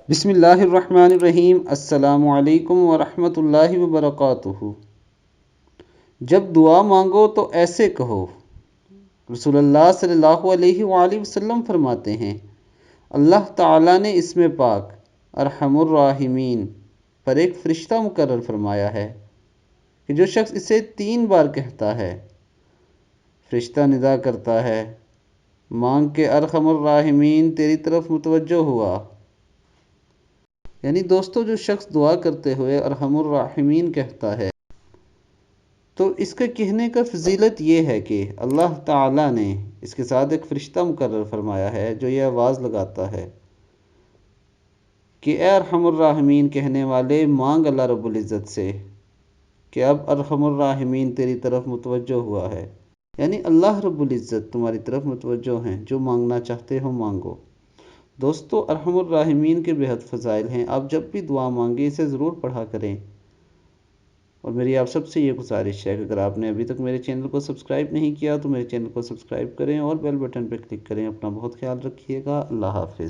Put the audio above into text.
بسم اللہ الرحمن الرحیم۔ السلام علیکم ورحمۃ اللہ وبرکاتہ۔ جب دعا مانگو تو ایسے کہو۔ رسول اللہ صلی اللہ علیہ وآلہ وسلم فرماتے ہیں، اللہ تعالیٰ نے اسم پاک ارحم الراحمین پر ایک فرشتہ مقرر فرمایا ہے کہ جو شخص اسے 3 بار کہتا ہے، فرشتہ ندا کرتا ہے، مانگ کے ارحم الراحمین تیری طرف متوجہ ہوا۔ یعنی دوستو، جو شخص دعا کرتے ہوئے ارحم الراحمین کہتا ہے تو اس کے کہنے کا فضیلت یہ ہے کہ اللہ تعالیٰ نے اس کے ساتھ ایک فرشتہ مقرر فرمایا ہے جو یہ آواز لگاتا ہے کہ اے ارحم الراحمین کہنے والے، مانگ اللہ رب العزت سے کہ اب ارحم الراحمین تیری طرف متوجہ ہوا ہے۔ یعنی اللہ رب العزت تمہاری طرف متوجہ ہیں، جو مانگنا چاہتے ہو مانگو۔ دوستو، ارحم الراحمین کے بہت فضائل ہیں۔ آپ جب بھی دعا مانگیں اسے ضرور پڑھا کریں، اور میری آپ سب سے یہ گزارش ہے کہ اگر آپ نے ابھی تک میرے چینل کو سبسکرائب نہیں کیا تو میرے چینل کو سبسکرائب کریں اور بیل بٹن پہ کلک کریں۔ اپنا بہت خیال رکھیے گا۔ اللہ حافظ۔